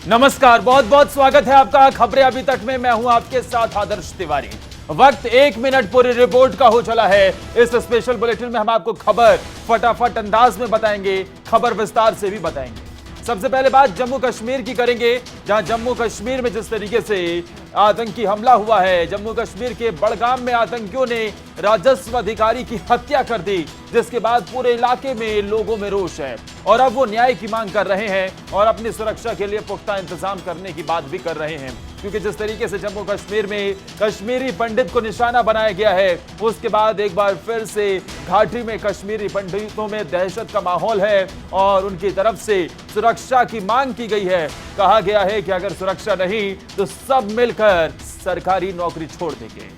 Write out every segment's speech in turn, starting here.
नमस्कार, बहुत बहुत स्वागत है आपका खबरें अभी तक में। मैं हूं आपके साथ आदर्श तिवारी। वक्त 1 मिनट पूरी रिपोर्ट का हो चला है। इस स्पेशल बुलेटिन में हम आपको खबर फटाफट अंदाज में बताएंगे, खबर विस्तार से भी बताएंगे। सबसे पहले बात जम्मू कश्मीर की करेंगे, जहां जम्मू कश्मीर में जिस तरीके से आतंकी हमला हुआ है, जम्मू कश्मीर के बड़गाम में आतंकियों ने राजस्व अधिकारी की हत्या कर दी, जिसके बाद पूरे इलाके में लोगों में रोष है और अब वो न्याय की मांग कर रहे हैं और अपनी सुरक्षा के लिए पुख्ता इंतजाम करने की बात भी कर रहे हैं। क्योंकि जिस तरीके से जम्मू कश्मीर में कश्मीरी पंडित को निशाना बनाया गया है, उसके बाद एक बार फिर से घाटी में कश्मीरी पंडितों में दहशत का माहौल है और उनकी तरफ से सुरक्षा की मांग की गई है। कहा गया है कि अगर सुरक्षा नहीं तो सब मिलकर सरकारी नौकरी छोड़ देंगे।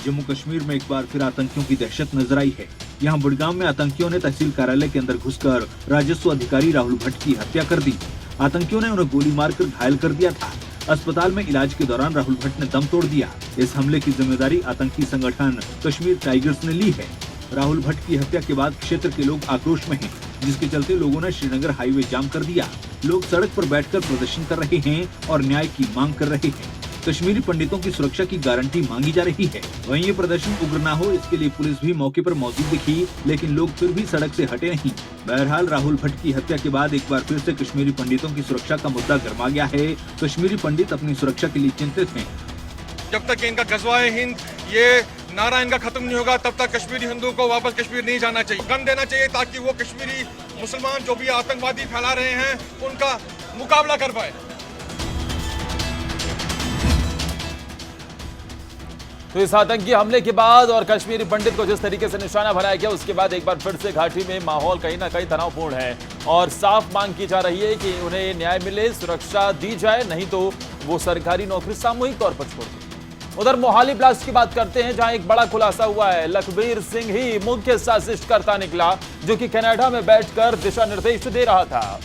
जम्मू कश्मीर में एक बार फिर आतंकियों की दहशत नजर आई है। यहाँ बुड़गाम में आतंकियों ने तहसील कार्यालय के अंदर घुसकर राजस्व अधिकारी राहुल भट्ट की हत्या कर दी। आतंकियों ने उन्हें गोली मारकर घायल कर दिया था। अस्पताल में इलाज के दौरान राहुल भट्ट ने दम तोड़ दिया। इस हमले की जिम्मेदारी आतंकी संगठन कश्मीर टाइगर्स ने ली है। राहुल भट्ट की हत्या के बाद क्षेत्र के लोग आक्रोश में हैं, जिसके चलते लोगों ने श्रीनगर हाईवे जाम कर दिया। लोग सड़क पर बैठकर प्रदर्शन कर रहे हैं और न्याय की मांग कर रहे हैं। कश्मीरी पंडितों की सुरक्षा की गारंटी मांगी जा रही है। वहीं ये प्रदर्शन उग्र न हो, इसके लिए पुलिस भी मौके पर मौजूद दिखी, लेकिन लोग फिर भी सड़क से हटे नहीं। बहरहाल राहुल भट्ट की हत्या के बाद एक बार फिर से कश्मीरी पंडितों की सुरक्षा का मुद्दा गर्मा गया है। कश्मीरी पंडित अपनी सुरक्षा के लिए चिंतित हैं। जब तक इनका गजवाए हिंद ये नारा इनका खत्म नहीं होगा, तब तक कश्मीरी हिंदुओं को वापस कश्मीर नहीं जाना चाहिए। गन देना चाहिए ताकि वो कश्मीरी मुसलमान जो भी आतंकवादी फैला रहे हैं उनका मुकाबला कर पाए। तो इस आतंकी हमले के बाद और कश्मीरी पंडित को जिस तरीके से निशाना बनाया गया, उसके बाद एक बार फिर से घाटी में माहौल कहीं ना कहीं तनावपूर्ण है और साफ मांग की जा रही है कि उन्हें न्याय मिले, सुरक्षा दी जाए, नहीं तो वो सरकारी नौकरी सामूहिक तौर पर छोड़ दें। उधर मोहाली ब्लास्ट की बात करते हैं, जहां एक बड़ा खुलासा हुआ है। लखबीर सिंह ही मुख्य साजिशकर्ता निकला, जो कि कनाडा में बैठकर दिशा निर्देश दे रहा था।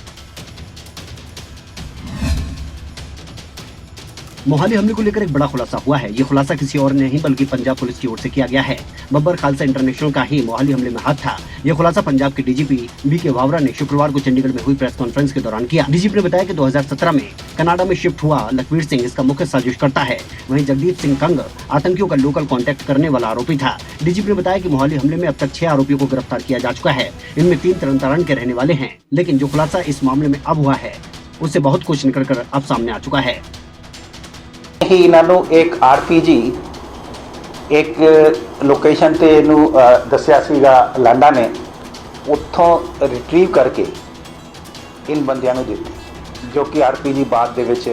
मोहाली हमले को लेकर एक बड़ा खुलासा हुआ है। ये खुलासा किसी और नहीं बल्कि पंजाब पुलिस की ओर से किया गया है। बब्बर खालसा इंटरनेशनल का ही मोहाली हमले में हाथ था। ये खुलासा पंजाब के डीजीपी बीके वावरा ने शुक्रवार को चंडीगढ़ में हुई प्रेस कॉन्फ्रेंस के दौरान किया। डीजीपी ने बताया कि 2017 में कनाडा में शिफ्ट हुआ लखबीर सिंह इसका मुख्य साजिशकर्ता है। वहीं जगदीप सिंह कंग आतंकियों का लोकल कॉन्टेक्ट करने वाला आरोपी था। डीजीपी ने बताया कि मोहाली हमले में अब तक 6 आरोपियों को गिरफ्तार किया जा चुका है। इनमें 3 तरन के रहने वाले हैं, लेकिन जो खुलासा इस मामले में अब हुआ है उससे बहुत कुछ निकल कर अब सामने आ चुका है। ही इन्हों एक आरपीजी एक लोकेशन ते इनू दस्या सीगा लांडा ने उत्थों रिट्रीव करके इन बंदियां नू दित्ती, जो कि आरपीजी बाद दे विच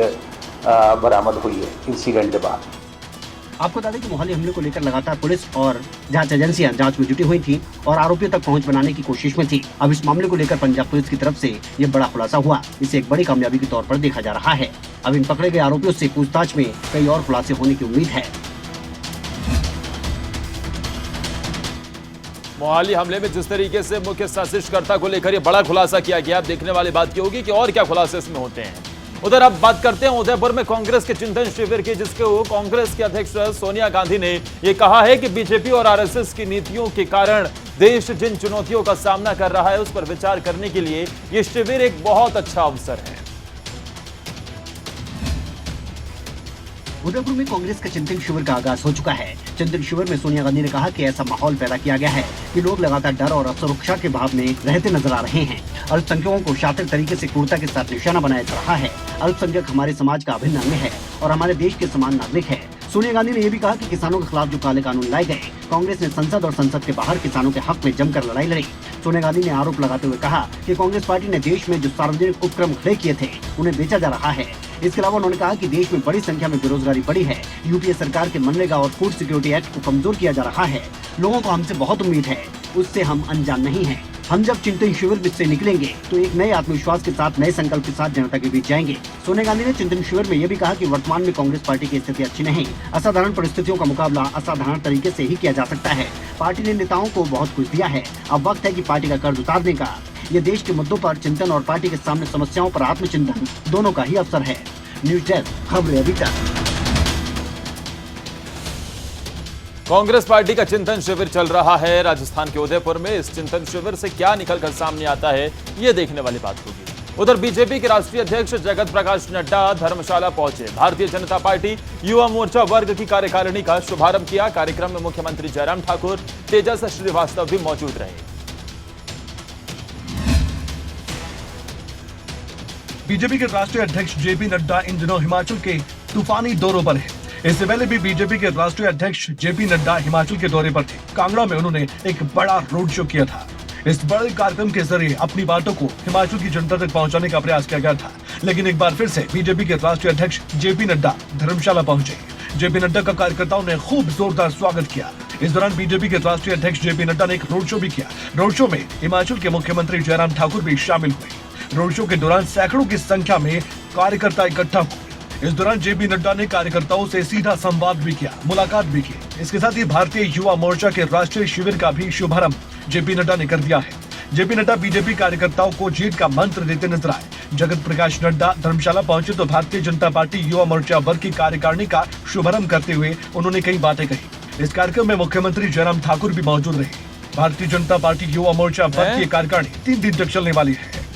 बरामद हुई है इंसीडेंट के बाद। आपको बता दें कि मोहाली हमले को लेकर लगातार पुलिस और जांच एजेंसियां जांच में जुटी हुई थी और आरोपियों तक पहुंच बनाने की कोशिश में थी। अब इस मामले को लेकर पंजाब पुलिस की तरफ से ये बड़ा खुलासा हुआ। इसे एक बड़ी कामयाबी के तौर पर देखा जा रहा है। अब इन पकड़े गए आरोपियों से पूछताछ में कई और खुलासे होने की उम्मीद है। मोहाली हमले में जिस तरीके से मुख्य साजिशकर्ता को लेकर ये बड़ा खुलासा किया गया, अब देखने वाली बात की होगी कि और क्या खुलासे इसमें होते हैं। उधर अब बात करते हैं उदयपुर में कांग्रेस के चिंतन शिविर की, जिसको कांग्रेस के अध्यक्ष सोनिया गांधी ने यह कहा है कि बीजेपी और आरएसएस की नीतियों के कारण देश जिन चुनौतियों का सामना कर रहा है उस पर विचार करने के लिए यह शिविर एक बहुत अच्छा अवसर है। उदयपुर में कांग्रेस के चिंतन शिविर का आगाज हो चुका है। चिंतन शिविर में सोनिया गांधी ने कहा कि ऐसा माहौल पैदा किया गया है कि लोग लगातार डर और असुरक्षा के भाव में रहते नजर आ रहे हैं। अल्पसंख्यकों को शातिर तरीके से क्रूरता के साथ निशाना बनाया जा रहा है। अल्पसंख्यक हमारे समाज का अभिन्न अंग है और हमारे देश के समान नागरिक है। सोनिया गांधी ने यह भी कहा कि किसानों के खिलाफ जो काले कानून लाए गए, कांग्रेस ने संसद और संसद के बाहर किसानों के हक में जमकर लड़ाई लड़ी। सोनिया गांधी ने आरोप लगाते हुए कहा कि कांग्रेस पार्टी ने देश में जो सार्वजनिक उपक्रम खड़े किए थे उन्हें बेचा जा रहा है। इसके अलावा उन्होंने कहा कि देश में बड़ी संख्या में बेरोजगारी बढ़ी है। यूपीए सरकार के मनरेगा और फूड सिक्योरिटी एक्ट को कमजोर किया जा रहा है। लोगों को हमसे बहुत उम्मीद है, उससे हम अनजान नहीं हैं। हम जब चिंतन शिविर से निकलेंगे तो एक नए आत्मविश्वास के साथ, नए संकल्प के साथ जनता के बीच जाएंगे। सोनिया गांधी ने चिंतन शिविर में यह भी कहा कि वर्तमान में कांग्रेस पार्टी की स्थिति अच्छी नहीं। असाधारण परिस्थितियों का मुकाबला असाधारण तरीके से ही किया जा सकता है। पार्टी ने नेताओं को बहुत कुछ दिया है, अब वक्त है कि पार्टी का कर्ज उतारने का। ये देश के मुद्दों पर चिंतन और पार्टी के सामने समस्याओं पर आत्मचिंतन दोनों का ही अवसर है। न्यूज़ डेस्क, खबरें अभी तक। कांग्रेस पार्टी का चिंतन शिविर चल रहा है राजस्थान के उदयपुर में। इस चिंतन शिविर से क्या निकलकर सामने आता है, ये देखने वाली बात होगी। उधर बीजेपी के राष्ट्रीय अध्यक्ष जगत प्रकाश नड्डा धर्मशाला पहुंचे। भारतीय जनता पार्टी युवा मोर्चा वर्ग की कार्यकारिणी का शुभारंभ किया। कार्यक्रम में मुख्यमंत्री जयराम ठाकुर, तेजस श्रीवास्तव भी मौजूद रहे। बीजेपी के राष्ट्रीय अध्यक्ष जेपी नड्डा इन दिनों हिमाचल के तूफानी दौरों पर हैं। इससे पहले भी बीजेपी के राष्ट्रीय अध्यक्ष जेपी नड्डा हिमाचल के दौरे पर थे। कांगड़ा में उन्होंने एक बड़ा रोड शो किया था। इस बड़े कार्यक्रम के जरिए अपनी बातों को हिमाचल की जनता तक पहुंचाने का प्रयास किया गया था। लेकिन एक बार फिर से बीजेपी के राष्ट्रीय अध्यक्ष जेपी नड्डा धर्मशाला पहुंचे। जेपी नड्डा का कार्यकर्ताओं ने खूब जोरदार स्वागत किया। इस दौरान बीजेपी के राष्ट्रीय अध्यक्ष जेपी नड्डा ने एक रोड शो भी किया। रोड शो में हिमाचल के मुख्यमंत्री जयराम ठाकुर भी शामिल हुए। रोड शो के दौरान सैकड़ों की संख्या में कार्यकर्ता इकट्ठा हुए। इस दौरान जेपी नड्डा ने कार्यकर्ताओं से सीधा संवाद भी किया, मुलाकात भी की। इसके साथ ही भारतीय युवा मोर्चा के राष्ट्रीय शिविर का भी शुभारंभ जेपी नड्डा ने कर दिया है। जेपी नड्डा बीजेपी कार्यकर्ताओं को जीत का मंत्र देते नजर आए। जगत प्रकाश नड्डा धर्मशाला पहुंचे तो भारतीय जनता पार्टी युवा मोर्चा वर्ग की कार्यकारिणी का शुभारंभ करते हुए उन्होंने कई बातें कही। इस कार्यक्रम में मुख्यमंत्री जयराम ठाकुर भी मौजूद रहे। भारतीय जनता पार्टी युवा मोर्चा वर्ग की कार्यकारिणी 3 दिन तक चलने वाली है।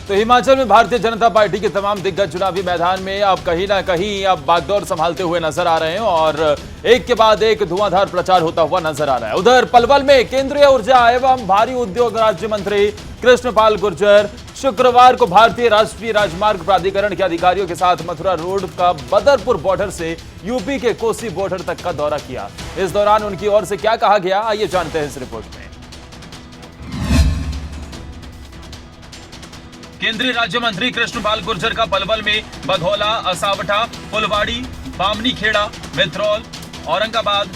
तो हिमाचल में भारतीय जनता पार्टी के तमाम दिग्गज चुनावी मैदान में अब कहीं ना कहीं अब बागडोर संभालते हुए नजर आ रहे हैं और एक के बाद एक धुआंधार प्रचार होता हुआ नजर आ रहा है। उधर पलवल में केंद्रीय ऊर्जा एवं भारी उद्योग राज्य मंत्री कृष्णपाल गुर्जर शुक्रवार को भारतीय राष्ट्रीय राजमार्ग प्राधिकरण के अधिकारियों के साथ मथुरा रोड का बदरपुर बॉर्डर से यूपी के कोसी बॉर्डर तक का दौरा किया। इस दौरान उनकी ओर से क्या कहा गया, आइए जानते हैं इस रिपोर्ट में। केंद्रीय राज्य मंत्री कृष्णपाल गुर्जर का पलवल में बघौला, असावठा, फुलवाड़ी, बामनीखेड़ा, मित्रोल, औरंगाबाद,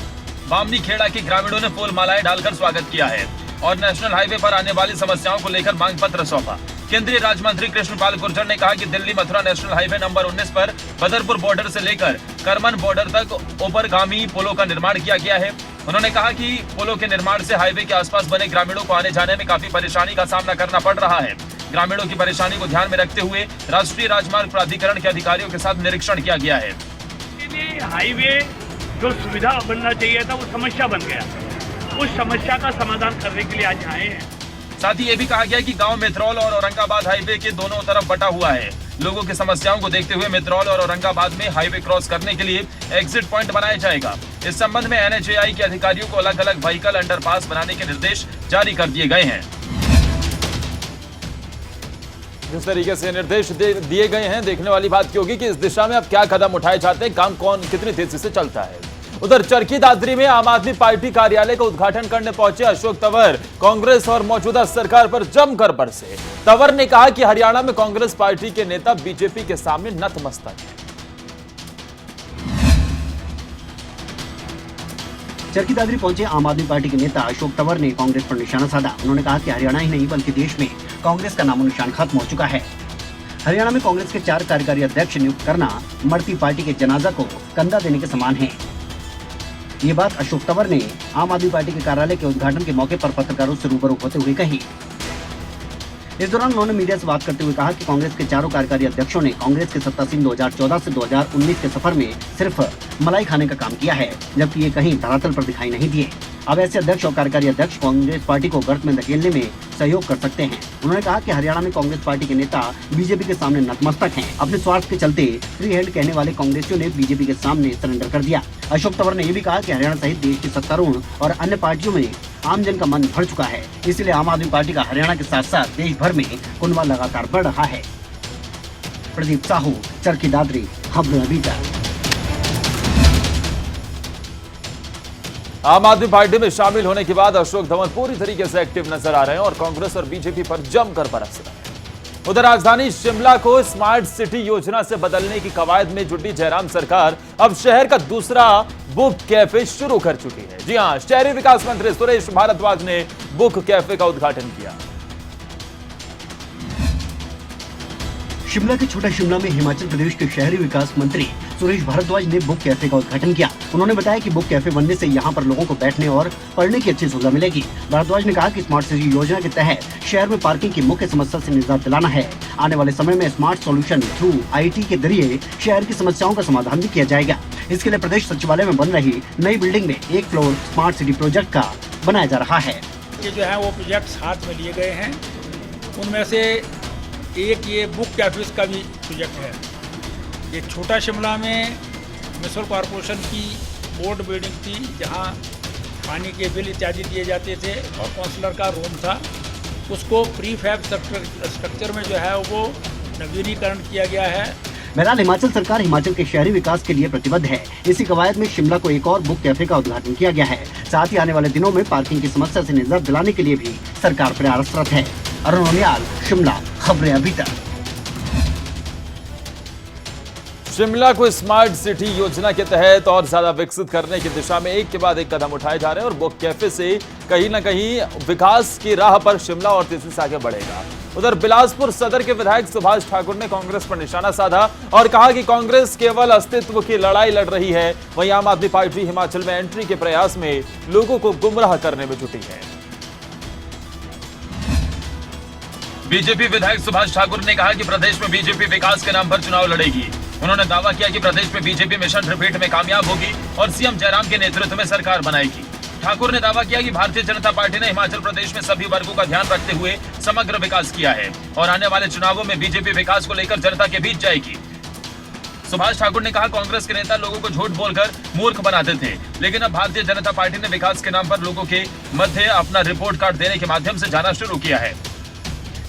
बामनीखेड़ा के ग्रामीणों ने फूल मालाएं डालकर स्वागत किया है और नेशनल हाईवे पर आने वाली समस्याओं को लेकर मांग पत्र सौंपा। केंद्रीय राज्य मंत्री कृष्णपाल गुर्जर ने कहा कि Delhi Mathura national highway number 19 पर बदरपुर बॉर्डर से लेकर करमन बॉर्डर तक ऊपरगामी पुलों का निर्माण किया गया है। उन्होंने कहा कि पुलों के निर्माण से हाईवे के आसपास बने ग्रामीणों को आने जाने में काफी परेशानी का सामना करना पड़ रहा है। ग्रामीणों की परेशानी को ध्यान में रखते हुए राष्ट्रीय राजमार्ग प्राधिकरण के अधिकारियों के साथ निरीक्षण किया गया है। हाईवे जो सुविधा बनना चाहिए था वो समस्या बन गया। उस समस्या का समाधान करने के लिए आज आए हैं। साथ ही ये भी कहा गया कि गांव मित्रोल और औरंगाबाद हाईवे के दोनों तरफ बटा हुआ है। लोगों की समस्याओं को देखते हुए मित्रोल और औरंगाबाद में हाईवे क्रॉस करने के लिए एग्जिट पॉइंट बनाया जाएगा। इस संबंध में NHAI के अधिकारियों को अलग अलग व्हीकल अंडरपास बनाने के निर्देश जारी कर दिए गए हैं। जिस तरीके से निर्देश दिए गए हैं, देखने वाली बात की होगी कि इस दिशा में अब क्या कदम उठाए जाते हैं, काम कौन कितनी तेजी से चलता है। उधर चरखी दादरी में आम आदमी पार्टी कार्यालय का उद्घाटन करने पहुंचे अशोक तंवर कांग्रेस और मौजूदा सरकार पर जमकर बरसे। तंवर ने कहा कि हरियाणा में कांग्रेस पार्टी के नेता बीजेपी के सामने नतमस्तक हैं। चरखी दादरी पहुंचे आम आदमी पार्टी के नेता अशोक तंवर ने कांग्रेस पर निशाना साधा। उन्होंने कहा कि हरियाणा ही नहीं बल्कि देश में कांग्रेस का नामो निशान खत्म हो चुका है। हरियाणा में कांग्रेस के 4 कार्यकारी अध्यक्ष नियुक्त करना मरती पार्टी के जनाजा को कंधा देने के समान है। ये बात अशोक तंवर ने आम आदमी पार्टी के कार्यालय के उद्घाटन के मौके पर पत्रकारों से रूबरू होते हुए कही। इस दौरान उन्होंने मीडिया से बात करते हुए कहा कि कांग्रेस के 4 कार्यकारी अध्यक्षों ने कांग्रेस के सत्तासीन 2014 से 2019 के सफर में सिर्फ मलाई खाने का काम किया है, जबकि ये कहीं धरातल पर दिखाई नहीं दिए। अब ऐसे अध्यक्ष और कार्यकारी अध्यक्ष कांग्रेस पार्टी को गर्त में धकेलने में सहयोग कर सकते हैं। उन्होंने कहा कि हरियाणा में कांग्रेस पार्टी के नेता बीजेपी के सामने नतमस्तक हैं। अपने स्वार्थ के चलते फ्री हैंड कहने वाले कांग्रेसियों ने बीजेपी के सामने सरेंडर कर दिया। अशोक तंवर ने यह भी कहा कि हरियाणा सहित देश की सत्तारूढ़ और अन्य पार्टियों में आमजन का मन भर चुका है, इसलिए आम आदमी पार्टी का हरियाणा के साथ साथ देश भर में कुनबा लगातार बढ़ रहा है। प्रदीप साहू, चरखी दादरी, खबरें अभी तक। आम आदमी पार्टी में शामिल होने के बाद अशोक तंवर पूरी तरीके से एक्टिव नजर आ रहे हैं और कांग्रेस और बीजेपी पर जमकर बरस रहे हैं। उधर राजधानी शिमला को स्मार्ट सिटी योजना से बदलने की कवायद में जुटी जयराम सरकार अब शहर का दूसरा बुक कैफे शुरू कर चुकी है। जी हां, शहरी विकास मंत्री सुरेश भारद्वाज ने बुक कैफे का उद्घाटन किया। शिमला के छोटा शिमला में हिमाचल प्रदेश के शहरी विकास मंत्री सुरेश भारद्वाज ने बुक कैफे का उद्घाटन किया। उन्होंने बताया कि बुक कैफे बनने से यहाँ पर लोगों को बैठने और पढ़ने की अच्छी सुविधा मिलेगी। भारद्वाज ने कहा कि स्मार्ट सिटी योजना के तहत शहर में पार्किंग की मुख्य समस्या से निजात दिलाना है। आने वाले समय में स्मार्ट सॉल्यूशन थ्रू IT के जरिए शहर की समस्याओं का समाधान भी किया जाएगा। इसके लिए प्रदेश सचिवालय में बन रही नई बिल्डिंग में 1 फ्लोर स्मार्ट सिटी प्रोजेक्ट का बनाया जा रहा है। ये जो है वो प्रोजेक्ट्स हाथ में लिए गए हैं, उनमें से एक ये बुक कैफेज का भी प्रोजेक्ट है। ये छोटा शिमला में म्युनिसिपल कॉरपोरेशन की बोर्ड बिल्डिंग थी, जहां पानी के बिल इत्यादि दिए जाते थे और काउंसलर का रूम था। उसको प्रीफैब स्ट्रक्चर में जो है वो नवीनीकरण किया गया है। बहरहाल हिमाचल सरकार हिमाचल के शहरी विकास के लिए प्रतिबद्ध है। इसी कवायद में शिमला को एक और बुक कैफे का उद्घाटन किया गया है। साथ ही आने वाले दिनों में पार्किंग की समस्या से निजात दिलाने के लिए भी सरकार प्रयासरत है। अरुण उनियाल, शिमला, खबरें अभी तक। शिमला को स्मार्ट सिटी योजना के तहत और ज्यादा विकसित करने की दिशा में एक के बाद एक कदम उठाए जा रहे हैं और बुक कैफे से कहीं ना कहीं विकास की राह पर शिमला और तेजी से आगे बढ़ेगा। उधर बिलासपुर सदर के विधायक सुभाष ठाकुर ने कांग्रेस पर निशाना साधा और कहा कि कांग्रेस केवल अस्तित्व की लड़ाई लड़ रही है, वहीं आम आदमी पार्टी हिमाचल में एंट्री के प्रयास में लोगों को गुमराह करने में जुटी है। बीजेपी विधायक सुभाष ठाकुर ने कहा कि प्रदेश में बीजेपी विकास के नाम पर चुनाव लड़ेगी। उन्होंने दावा किया कि प्रदेश में बीजेपी मिशन रिपीट में कामयाब होगी और सीएम जयराम के नेतृत्व में सरकार बनाएगी। ठाकुर ने दावा किया कि भारतीय जनता पार्टी ने हिमाचल प्रदेश में सभी वर्गों का ध्यान रखते हुए समग्र विकास किया है और आने वाले चुनावों में बीजेपी विकास को लेकर जनता के बीच जाएगी। सुभाष ठाकुर ने कहा, कांग्रेस के नेता लोगों को झूठ बोलकर मूर्ख बनाते थे, लेकिन अब भारतीय जनता पार्टी ने विकास के नाम पर लोगों के मध्य अपना रिपोर्ट कार्ड देने के माध्यम से जाना शुरू किया है,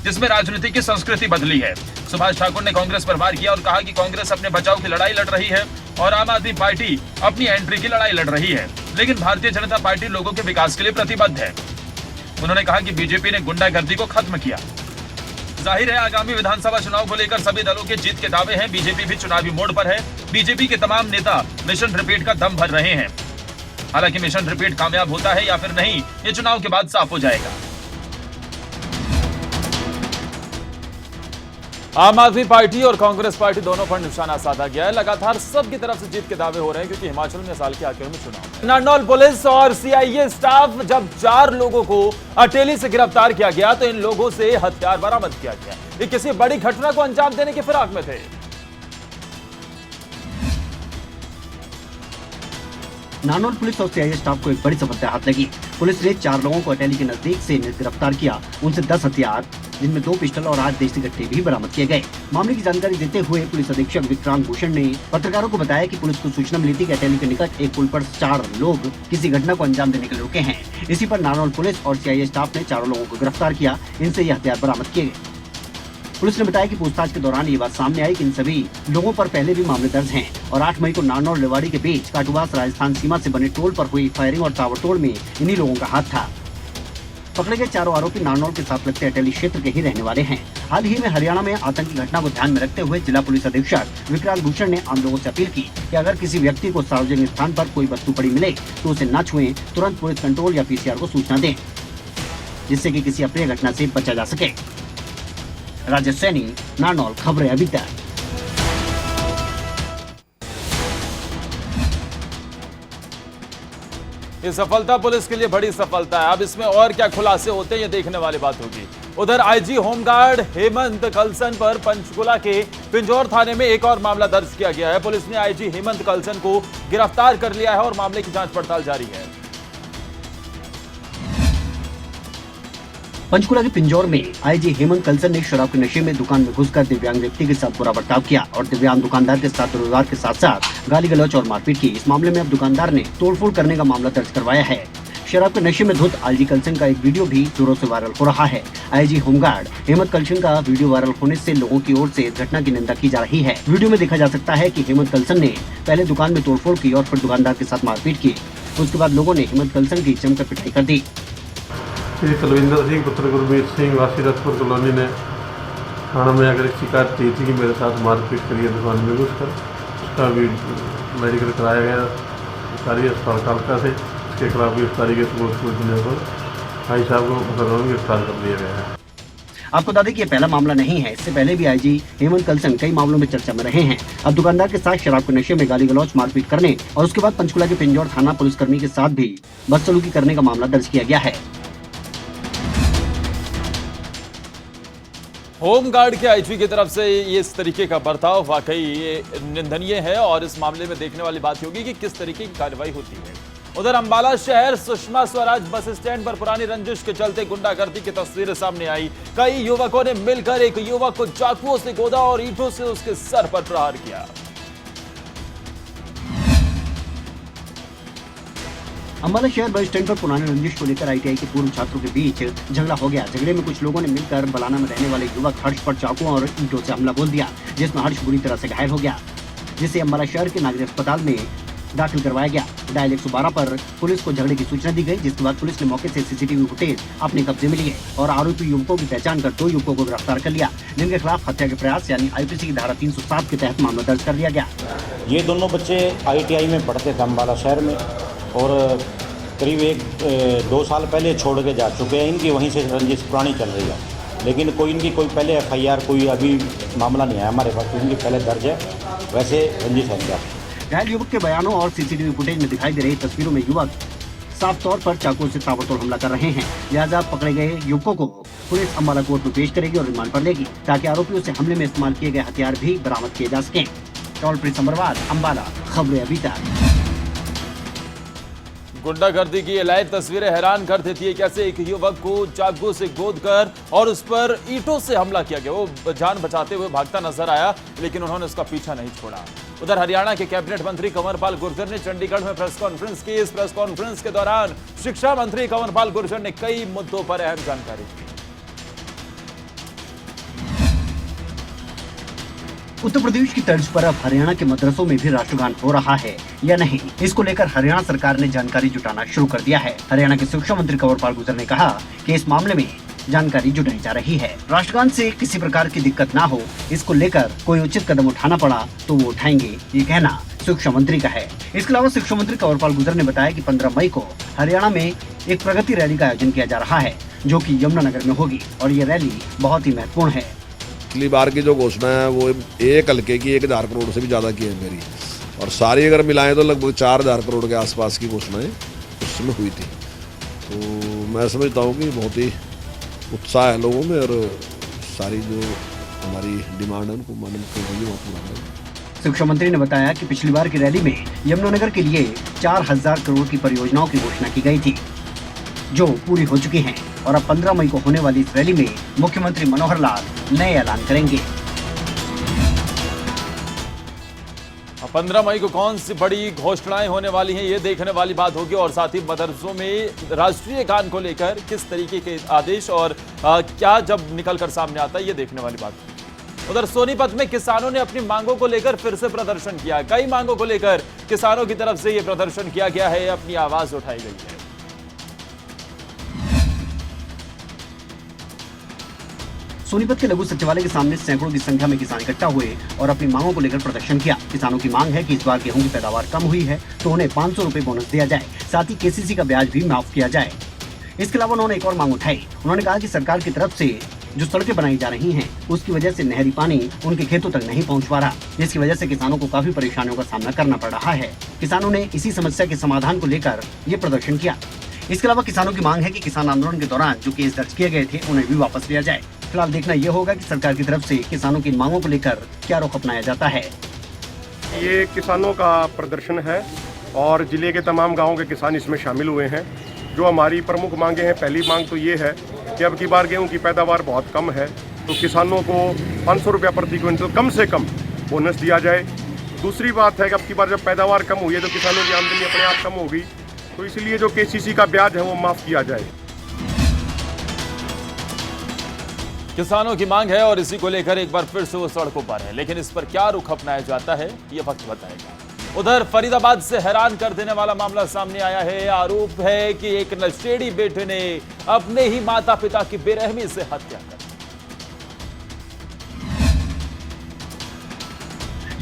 जिसमें राजनीति की संस्कृति बदली है। सुभाष ठाकुर ने कांग्रेस पर वार किया और कहा कि कांग्रेस अपने बचाव की लड़ाई लड़ रही है और आम आदमी पार्टी अपनी एंट्री की लड़ाई लड़ रही है, लेकिन भारतीय जनता पार्टी लोगों के विकास के लिए प्रतिबद्ध है। उन्होंने कहा कि बीजेपी ने गुंडागर्दी को खत्म किया। जाहिर है, आगामी विधानसभा चुनाव को लेकर सभी दलों के जीत के दावे हैं। बीजेपी भी चुनावी मोड़ पर है। बीजेपी के तमाम नेता मिशन रिपीट का दम भर रहे हैं। हालांकि मिशन रिपीट कामयाब होता है या फिर नहीं, ये चुनाव के बाद साफ हो जाएगा। आम आदमी पार्टी और कांग्रेस पार्टी दोनों पर निशाना साधा गया है। लगातार सबकी तरफ से जीत के दावे हो रहे हैं क्योंकि हिमाचल में साल के आखिर में चुनाव है। नारनौल पुलिस और सीआईए स्टाफ जब 4 लोगों को अटेली से गिरफ्तार किया गया तो इन लोगों से हथियार बरामद किया गया। ये किसी बड़ी घटना को अंजाम देने की फिराक में थे। नारनौल पुलिस और सीआईए स्टाफ को एक बड़ी सफलता हाथ लगी। पुलिस ने 4 लोगों को अटेली के नजदीक से गिरफ्तार किया। उनसे 10 हथियार, जिनमें 2 पिस्टल और 8 देसी कट्टे भी बरामद किए गए। मामले की जानकारी देते हुए पुलिस अधीक्षक विक्रांत भूषण ने पत्रकारों को बताया कि पुलिस को सूचना मिली थी कि अटेली के निकट एक पुल पर 4 लोग किसी घटना को अंजाम देने के लिए रुके हैं। इसी पर नारनौल पुलिस और सीआईए स्टाफ ने 4 लोगों को गिरफ्तार किया। इनसे ये हथियार बरामद किए गए। पुलिस ने बताया कि पूछताछ के दौरान ये बात सामने आई कि इन सभी लोगों पर पहले भी मामले दर्ज हैं और 8 मई को नारनौल रेवाड़ी के बीच काटुवास राजस्थान सीमा से बने टोल पर हुई फायरिंग और ताबड़तोड़ में इन्हीं लोगों का हाथ था। पकड़े गए 4 आरोपी नारनौल के साथ लगते अटेली क्षेत्र के ही रहने वाले हैं। हाल ही में हरियाणा में आतंकी घटना को ध्यान में रखते हुए जिला पुलिस अधीक्षक विक्रांत भूषण ने आम लोगों से अपील की कि अगर किसी व्यक्ति को सार्वजनिक स्थान पर कोई वस्तु पड़ी मिले तो उसे न छुएं, तुरंत पुलिस कंट्रोल या पीसीआर को सूचना दें, जिससे कि किसी अप्रिय घटना से बचा जा सके। राजेश सैनी, नारनौल, खबरें अभी तक। ये सफलता पुलिस के लिए बड़ी सफलता है। अब इसमें और क्या खुलासे होते हैं ये देखने वाली बात होगी। उधर आईजी होमगार्ड हेमंत कलसन पर पंचकुला के पिंजौर थाने में एक और मामला दर्ज किया गया है। पुलिस ने आईजी हेमंत कलसन को गिरफ्तार कर लिया है और मामले की जांच पड़ताल जारी है। पंचकुला के पिंजौर में आईजी हेमंत कलसन ने शराब के नशे में दुकान में घुसकर दिव्यांग व्यक्ति के साथ बुरा बर्ताव किया और दिव्यांग दुकानदार के साथ दुर्व्यवहार के साथ साथ गाली गलौच और मारपीट की। इस मामले में अब दुकानदार ने तोड़फोड़ करने का मामला दर्ज करवाया है। शराब के नशे में धुत आईजी कलसन का एक वीडियो भी जोरों से वायरल हो रहा है। आईजी होमगार्ड हेमंत कलसन का वीडियो वायरल होने से लोगों की ओर से घटना की निंदा की जा रही है। वीडियो में देखा जा सकता है कि हेमंत कलसन ने पहले दुकान में तोड़फोड़ की और फिर दुकानदार के साथ मारपीट की। उसके बाद लोगों ने हेमंत कलसन की जमकर पिटाई कर दी। श्री तलविंदर सिंह पुत्र गुरमीत सिंह वासी रथपुर कॉलोनी ने थाना में आकर एक शिकायत दी थी कि मेरे साथ मारपीट करी है दुकान में घुसकर। उसका भी मेडिकल कराया गया सरकारी अस्पताल कालका से। इसके खिलाफ गिरफ्तारी के सबूत मिलने पर भाई साहब को मुकदमा में गिरफ्तार कर लिया गया है। आपको बता दें कि ये पहला मामला नहीं है। इससे पहले भी आईजी हेमंत कलसन कई मामलों में चर्चा में रहे हैं। अब दुकानदार के साथ शराब के नशे में गाली गलौच मारपीट करने और उसके बाद पंचकुला के पिंजौर थाना पुलिसकर्मी के साथ भी बदसलूकी करने का मामला दर्ज किया गया है। होमगार्ड के आईजी की तरफ से ये इस तरीके का बर्ताव वाकई ये निंदनीय है और इस मामले में देखने वाली बात होगी कि किस तरीके की कार्रवाई होती है। उधर अंबाला शहर सुषमा स्वराज बस स्टैंड पर पुरानी रंजिश के चलते गुंडागर्दी की तस्वीरें सामने आई। कई युवकों ने मिलकर एक युवक को चाकुओं से गोदा और ईंटों से उसके सर पर प्रहार किया। अंबाला शहर बस स्टैंड पर पुराने रंजिश को लेकर आईटीआई के पूर्व छात्रों के बीच झगड़ा हो गया। झगड़े में कुछ लोगों ने मिलकर बलाना में रहने वाले युवक हर्ष पर चाकुओं और ईंटों से हमला बोल दिया, जिसमें हर्ष बुरी तरह से घायल हो गया, जिसे अंबाला शहर के नागरिक अस्पताल में दाखिल करवाया गया। डायल 112 पर पुलिस को झगड़े की सूचना दी गई, जिसके बाद पुलिस ने मौके से सीसीटीवी फुटेज अपने कब्जे में लिए और आरोपी युवकों की पहचान कर 2 युवकों को गिरफ्तार कर लिया, जिनके खिलाफ हत्या के प्रयास यानी आईपीसी की धारा 307 के तहत मामला दर्ज कर लिया गया। ये दोनों बच्चे आईटीआई में पढ़ते थे अंबाला शहर में और करीब 1-2 साल पहले छोड़ के जा चुके हैं। इनकी वहीं से रंजिश पुरानी चल रही है, लेकिन इनकी कोई पहले एफआईआर कोई अभी मामला नहीं आया हमारे पास, इनकी पहले दर्ज है, वैसे रंजिश है इनका। घायल युवक के बयानों और सीसीटीवी फुटेज में दिखाई दे रही तस्वीरों में युवक साफ तौर पर चाकुओं से ताबड़तोड़ हमला कर रहे हैं। लिहाजा पकड़े गए युवकों को पुलिस अंबाला कोर्ट में पेश करेगी और रिमांड पर लेगी, ताकि आरोपियों से हमले में इस्तेमाल किए गए हथियार भी बरामद किए जा सकें। टॉल-फ्री संबरवाल, अंबाला, खबरें अभी तक। गुंडागर्दी की ये लाइव तस्वीरें हैरान कर देती है। कैसे एक युवक को चाकू से गोदकर और उस पर ईंटों से हमला किया गया। वो जान बचाते हुए भागता नजर आया, लेकिन उन्होंने उसका पीछा नहीं छोड़ा। उधर हरियाणा के कैबिनेट मंत्री कंवरपाल गुर्जर ने चंडीगढ़ में प्रेस कॉन्फ्रेंस की। इस प्रेस कॉन्फ्रेंस के दौरान शिक्षा मंत्री कंवरपाल गुर्जर ने कई मुद्दों पर अहम जानकारी दी। उत्तर प्रदेश की तर्ज पर अब हरियाणा के मदरसों में भी राष्ट्रगान हो रहा है या नहीं, इसको लेकर हरियाणा सरकार ने जानकारी जुटाना शुरू कर दिया है। हरियाणा के शिक्षा मंत्री कंवरपाल गुर्जर ने कहा कि इस मामले में जानकारी जुटाई जा रही है। राष्ट्रगान से किसी प्रकार की दिक्कत ना हो, इसको लेकर कोई उचित कदम उठाना पड़ा तो वो उठाएंगे, ये कहना शिक्षा मंत्री का है। इसके अलावा शिक्षा मंत्री कंवरपाल गुर्जर ने बताया कि 15 मई को हरियाणा में एक प्रगति रैली का आयोजन किया जा रहा है, जो कि यमुनानगर में होगी और ये रैली बहुत ही महत्वपूर्ण है। पिछली बार की जो घोषणा है वो एक हल्के की 1000 करोड़ से भी ज़्यादा की है मेरी, और सारी अगर मिलाएं तो लगभग 4000 करोड़ के आसपास की घोषणाएं उसमें हुई थी। तो मैं समझता हूँ कि बहुत ही उत्साह है लोगों में और सारी जो हमारी डिमांड है उनको मानने के लिए वो पूरा करेंगे। शिक्षा मंत्री ने बताया कि पिछली बार की रैली में यमुनानगर के लिए 4000 करोड़ की परियोजनाओं की घोषणा की गई थी, जो पूरी हो चुकी हैं, और अब 15 मई को होने वाली इस रैली में मुख्यमंत्री मनोहर लाल नए ऐलान करेंगे। 15 मई को कौन सी बड़ी घोषणाएं होने वाली हैं, ये देखने वाली बात होगी। और साथ ही मदरसों में राष्ट्रीय गान को लेकर किस तरीके के आदेश और क्या जब निकलकर सामने आता है, ये देखने वाली बात होगी। उधर सोनीपत में किसानों ने अपनी मांगों को लेकर फिर से प्रदर्शन किया। कई मांगों को लेकर किसानों की तरफ से ये प्रदर्शन किया गया है, अपनी आवाज उठाई गई है। सोनीपत के लघु सचिवालय के सामने सैकड़ों की संख्या में किसान इकट्ठा हुए और अपनी मांगों को लेकर प्रदर्शन किया। किसानों की मांग है कि इस बार गेहूं की पैदावार कम हुई है तो उन्हें 500 रुपए बोनस दिया जाए, साथ ही केसीसी का ब्याज भी माफ किया जाए। इसके अलावा उन्होंने एक और मांग उठाई। उन्होंने कहा कि सरकार की तरफ से जो सड़कें बनाई जा रही हैं, उसकी वजह से नहरी पानी उनके खेतों तक नहीं पहुंच पा रहा, जिसकी वजह से किसानों को काफी परेशानियों का सामना करना पड़ रहा है। किसानों ने इसी समस्या के समाधान को लेकर ये प्रदर्शन किया। इसके अलावा किसानों की मांग है कि किसान आंदोलन के दौरान जो केस दर्ज किए गए थे उन्हें भी वापस लिया जाए। फिलहाल देखना यह होगा कि सरकार की तरफ से किसानों की मांगों को लेकर क्या रुख अपनाया जाता है। ये किसानों का प्रदर्शन है और जिले के तमाम गांवों के किसान इसमें शामिल हुए हैं। जो हमारी प्रमुख मांगे हैं, पहली मांग तो ये है कि अब की बार गेहूं की पैदावार बहुत कम है, तो किसानों को 500 रुपया प्रति क्विंटल कम से कम बोनस दिया जाए। दूसरी बात है कि अब की बार जब पैदावार कम हुई है तो किसानों की आमदनी अपने आप कम होगी, तो इसलिए जो केसीसी का ब्याज है वो माफ़ किया जाए। किसानों की मांग है और इसी को लेकर एक बार फिर से वो सड़कों पर है, लेकिन इस पर क्या रुख अपनाया जाता है ये वक्त बताएगा। उधर फरीदाबाद से हैरान कर देने वाला मामला सामने आया है। आरोप है कि एक नशेड़ी बेटे ने अपने ही माता पिता की बेरहमी से हत्या कर दी।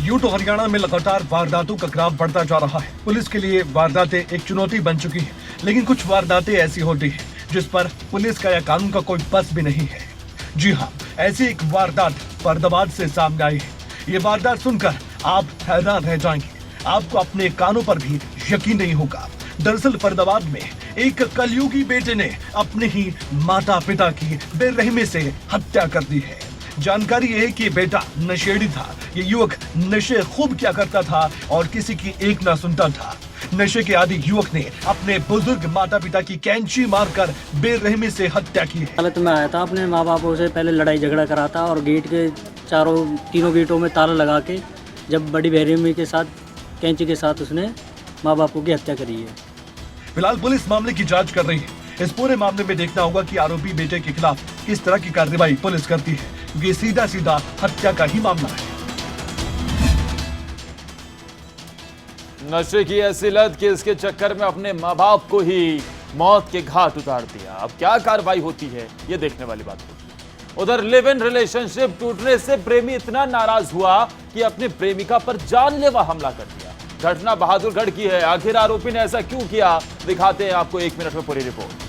यूं तो हरियाणा में लगातार वारदातों का ग्राफ बढ़ता जा रहा है। पुलिस के लिए वारदातें एक चुनौती बन चुकी है, लेकिन कुछ वारदातें ऐसी होती हैं जिस पर पुलिस का या कानून का कोई बस भी नहीं है। जी हाँ, ऐसी एक वारदात फरीदाबाद से सामने आई है। ये वारदात सुनकर आप हैरान रह जाएंगे, आपको अपने कानों पर भी यकीन नहीं होगा। दरअसल फरीदाबाद में एक कलयुगी बेटे ने अपने ही माता पिता की बेरहमी से हत्या कर दी है। जानकारी है कि बेटा नशेड़ी था। ये युवक नशे खूब क्या करता था और किसी की एक ना सुनता था। नशे के आदि युवक ने अपने बुजुर्ग माता पिता की कैंची मारकर बेरहमी से हत्या की है। हालत में आया था, अपने माँ बापों से पहले लड़ाई झगड़ा करा था और गेट के तीनों गेटों में ताला लगा के जब बड़ी बेरहमी के साथ कैंची के साथ उसने माँ बापों की हत्या करी है। फिलहाल पुलिस मामले की जांच कर रही है। इस पूरे मामले में देखना होगा कि आरोपी बेटे के खिलाफ किस तरह की कार्रवाई पुलिस करती है, क्योंकि सीधा सीधा हत्या का ही मामला है। नशे की ऐसी लत कि इसके चक्कर में अपने माँ बाप को ही मौत के घाट उतार दिया। अब क्या कार्रवाई होती है ये देखने वाली बात होगी। उधर लिव इन रिलेशनशिप टूटने से प्रेमी इतना नाराज हुआ कि अपने प्रेमिका पर जानलेवा हमला कर दिया। घटना बहादुरगढ़ की है। आखिर आरोपी ने ऐसा क्यों किया, दिखाते हैं आपको 1 मिनट में पूरी रिपोर्ट।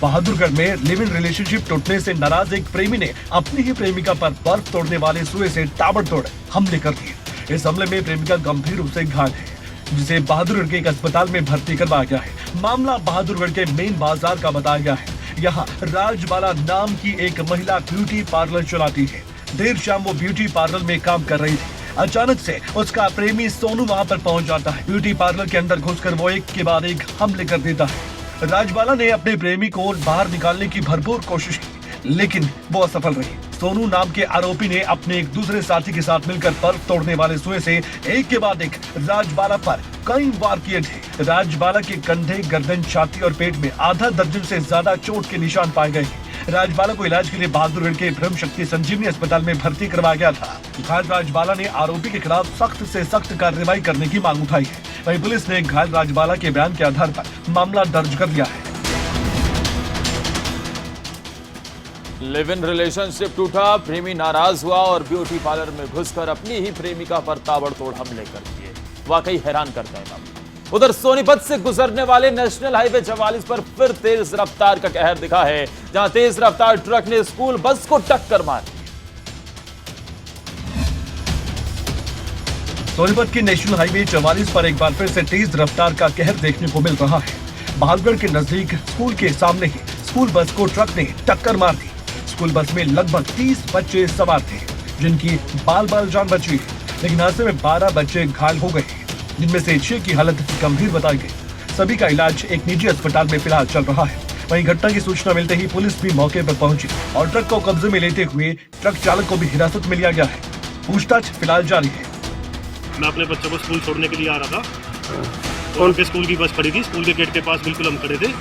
बहादुरगढ़ में लिव इन रिलेशनशिप टूटने से नाराज एक प्रेमी ने अपनी ही प्रेमिका पर बर्फ तोड़ने वाले सुए से ताबड़तोड़ हमले कर दिए। इस हमले में प्रेमिका गंभीर रूप से घायल है, जिसे बहादुरगढ़ के एक अस्पताल में भर्ती करवाया गया है। मामला बहादुरगढ़ के मेन बाजार का बताया गया है। यहाँ राजबाला नाम की एक महिला ब्यूटी पार्लर चलाती है। देर शाम वो ब्यूटी पार्लर में काम कर रही थी। अचानक से उसका प्रेमी सोनू वहाँ पर पहुँच जाता है। ब्यूटी पार्लर के अंदर घुसकर वो एक के बाद एक हमले कर देता है। राजबाला ने अपने प्रेमी को बाहर निकालने की भरपूर कोशिश की, लेकिन वो असफल रही। सोनू नाम के आरोपी ने अपने एक दूसरे साथी के साथ मिलकर बर्फ तोड़ने वाले सुए से एक के बाद एक राजबाला पर कई वार किए थे। राजबाला के कंधे, गर्दन, छाती और पेट में आधा दर्जन से ज्यादा चोट के निशान पाए गए हैं। राजबाला को इलाज के लिए बहादुरगढ़ के ब्रह्म शक्ति संजीवनी अस्पताल में भर्ती करवाया गया था। घायल राजबाला ने आरोपी के खिलाफ सख्त से सख्त कार्रवाई करने की मांग उठाई है। वहीं पुलिस ने घायल राजबाला के बयान के आधार पर मामला दर्ज कर लिया है। लिव इन रिलेशनशिप टूटा, प्रेमी नाराज हुआ और ब्यूटी पार्लर में घुसकर अपनी ही प्रेमिका पर ताबड़तोड़ हमले कर दिए। वाकई हैरान करता है मामला। उधर सोनीपत से गुजरने वाले नेशनल हाईवे 44 पर फिर तेज रफ्तार का कहर दिखा है, जहां तेज रफ्तार ट्रक ने स्कूल बस को टक्कर मारी। सोनीपत के नेशनल हाईवे 44 पर एक बार फिर से तेज रफ्तार का कहर देखने को मिल रहा है। बहादुरगढ़ के नजदीक स्कूल के सामने ही स्कूल बस को ट्रक ने टक्कर मार दी। स्कूल बस में लगभग 30 बच्चे सवार थे, जिनकी बाल जान बची है, लेकिन हादसे में 12 बच्चे घायल हो गए, जिनमें से 6 की हालत गंभीर बताई गई। सभी का इलाज एक निजी अस्पताल में फिलहाल चल रहा है। वहीं घटना की सूचना मिलते ही पुलिस भी मौके पर पहुंची और ट्रक को कब्जे में लेते हुए ट्रक चालक को भी हिरासत में लिया गया है। पूछताछ फिलहाल जारी है। मैं अपने बच्चों को स्कूल छोड़ने के लिए आ रहा था। कौन के स्कूल की बस खड़ी थी, स्कूल के गेट के पास बिल्कुल हम खड़े थे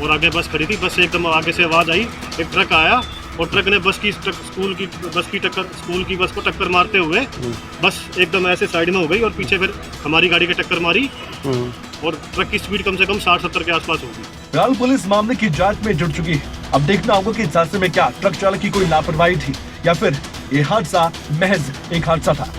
और आगे बस खड़ी थी। बस से एकदम आगे से आवाज़ आई, एक ट्रक आया और ट्रक ने स्कूल की बस को टक्कर मारते हुए बस एकदम ऐसे साइड में हो गई और पीछे फिर हमारी गाड़ी की टक्कर मारी और ट्रक की स्पीड कम से कम 60-70 के आसपास होगी। फिलहाल पुलिस मामले की जांच में जुट चुकी है। अब देखना होगा कि इस हादसे में क्या ट्रक चालक की कोई लापरवाही थी या फिर ये हादसा महज एक हादसा था।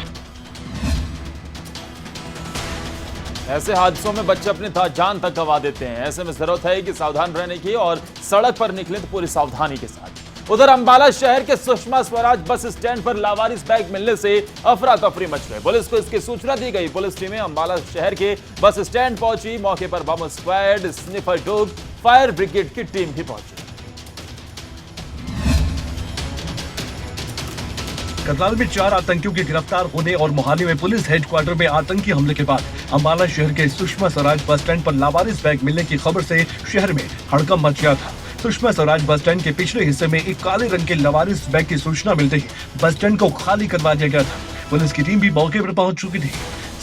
ऐसे हादसों में बच्चे अपनी जान तक गंवा देते हैं। ऐसे में जरूरत है कि सावधान रहने की और सड़क पर निकलें तो पूरी सावधानी के साथ। उधर अंबाला शहर के सुषमा स्वराज बस स्टैंड पर लावारिस बैग मिलने से अफरा तफरी मच गई। पुलिस को इसकी सूचना दी गई। पुलिस टीमें अंबाला शहर के बस स्टैंड पहुंची। मौके पर बम squad, sniffer dog, fire brigade की टीम भी पहुंची। करनाल में 4 आतंकियों के गिरफ्तार होने और मोहाली में पुलिस हेडक्वार्टर में आतंकी हमले के बाद अंबाला शहर के सुषमा स्वराज बस स्टैंड पर लावारिस बैग मिलने की खबर से शहर में हड़कंप मच गया था। सुषमा स्वराज बस स्टैंड के पिछले हिस्से में एक काले रंग के लावारिस बैग की सूचना मिलते ही बस स्टैंड को खाली करवा दिया गया था। पुलिस की टीम भी मौके पर पहुंच चुकी थी।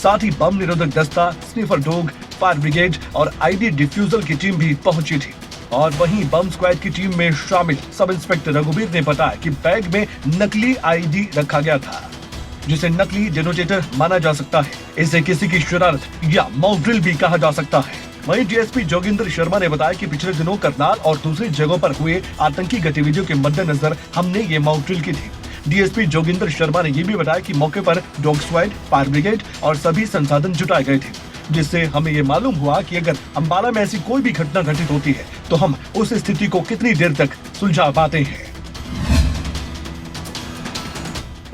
साथ ही बम निरोधक दस्ता, स्निफर डॉग, फायर ब्रिगेड और आईडी डिफ्यूजल की टीम भी पहुंची थी। और वहीं बम स्क्वाड की टीम में शामिल सब इंस्पेक्टर रघुवीर ने बताया कि बैग में नकली आईडी रखा गया था, जिसे नकली डेनोटेटर माना जा सकता है। इसे किसी की शरारत या मॉक ड्रिल भी कहा जा सकता है। वहीं डीएसपी जोगिंदर शर्मा ने बताया कि पिछले दिनों करनाल और दूसरी जगहों पर हुए आतंकी गतिविधियों के मद्देनजर हमने ये मॉक ड्रिल की थी। डीएसपी जोगिंदर शर्मा ने ये भी बताया कि मौके पर डॉग स्क्वाड, फायर ब्रिगेड और सभी संसाधन जुटाए गए थे, जिससे हमें ये मालूम हुआ कि अगर अंबाला में ऐसी कोई भी घटना घटित होती है तो हम उस स्थिति को कितनी देर तक सुलझा पाते हैं।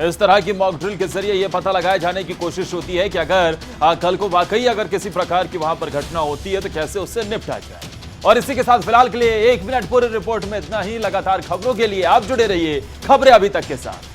इस तरह की मॉक ड्रिल के जरिए यह पता लगाए जाने की कोशिश होती है कि अगर कल को वाकई अगर किसी प्रकार की वहां पर घटना होती है तो कैसे उससे निपटा जाए। और इसी के साथ फिलहाल के लिए 1 मिनट पूरी रिपोर्ट में इतना ही। लगातार खबरों के लिए आप जुड़े रहिए खबरें अभी तक के साथ।